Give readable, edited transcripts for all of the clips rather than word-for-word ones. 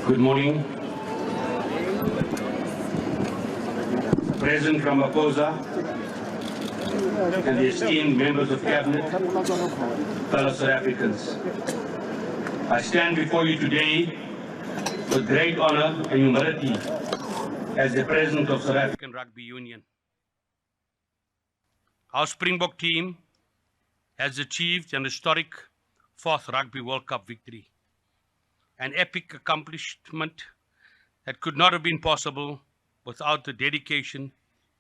Good morning. President Ramaphosa and the esteemed members of Cabinet, fellow South Africans. I stand before you today with great honor and humility as the President of South African Rugby Union. Our Springbok team has achieved an historic 4th Rugby World Cup victory, an epic accomplishment that could not have been possible without the dedication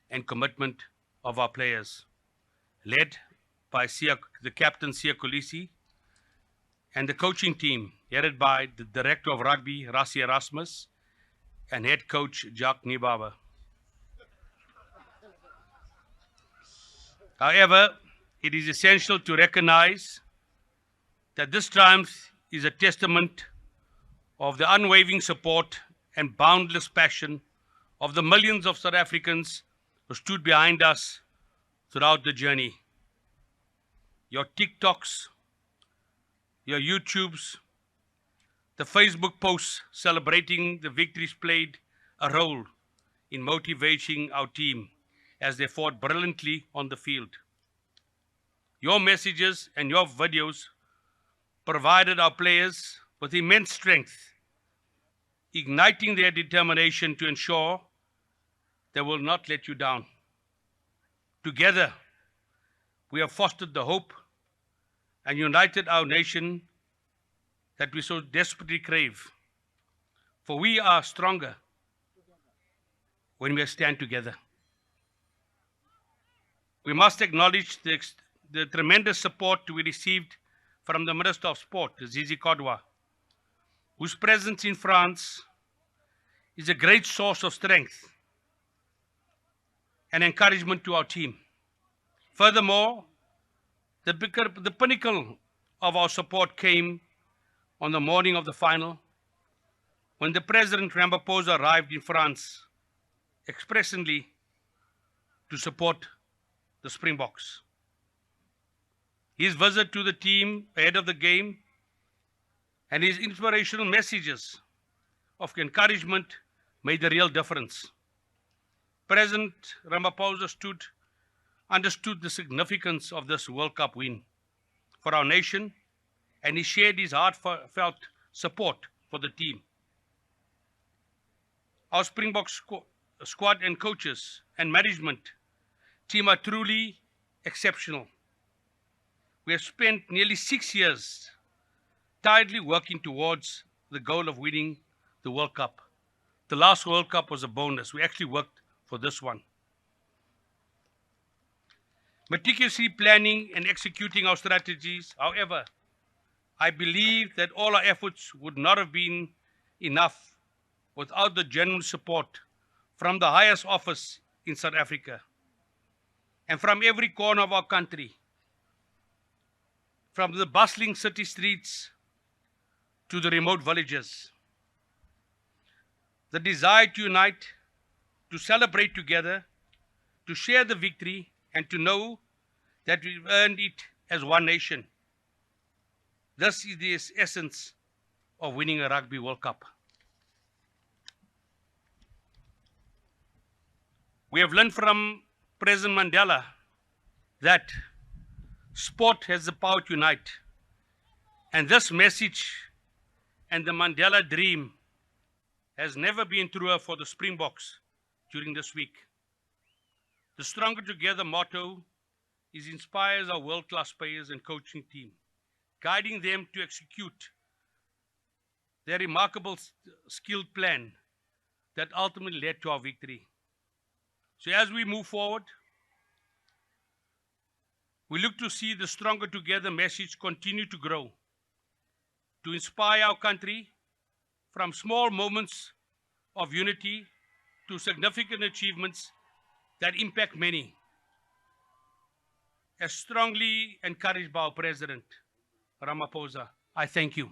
and commitment of our players, led by the captain Siya Kolisi and the coaching team headed by the Director of Rugby Rassie Erasmus and Head Coach Jacques Niebaber. However, it is essential to recognize that this triumph is a testament of the unwavering support and boundless passion of the millions of South Africans who stood behind us throughout the journey. Your TikToks, your YouTubes, the Facebook posts celebrating the victories played a role in motivating our team as they fought brilliantly on the field. Your messages and your videos provided our players with immense strength, igniting their determination to ensure they will not let you down. Together, we have fostered the hope and united our nation that we so desperately crave. For we are stronger when we stand together. We must acknowledge the tremendous support we received from the Minister of Sport, Zizi Kodwa, whose presence in France is a great source of strength and encouragement to our team. Furthermore, the pinnacle of our support came on the morning of the final, when the President Ramaphosa arrived in France expressly to support the Springboks. His visit to the team ahead of the game and his inspirational messages of encouragement made a real difference. President Ramaphosa understood the significance of this World Cup win for our nation, and he shared his heartfelt support for the team. Our Springbok squad and coaches and management team are truly exceptional. We have spent nearly 6 years tirelessly working towards the goal of winning the World Cup. The last World Cup was a bonus. We actually worked for this one. Meticulously planning and executing our strategies. However, I believe that all our efforts would not have been enough without the genuine support from the highest office in South Africa and from every corner of our country, from the bustling city streets to the remote villages. The desire to unite, to celebrate together, to share the victory, and to know that we've earned it as one nation. This is the essence of winning a Rugby World Cup. We have learned from President Mandela that sport has the power to unite. And this message and the Mandela dream has never been truer for the Springboks during this week. The Stronger Together motto inspires our world-class players and coaching team, guiding them to execute their remarkable skilled plan that ultimately led to our victory. So as we move forward, we look to see the Stronger Together message continue to grow, to inspire our country from small moments of unity to significant achievements that impact many. As strongly encouraged by our President Ramaphosa, I thank you.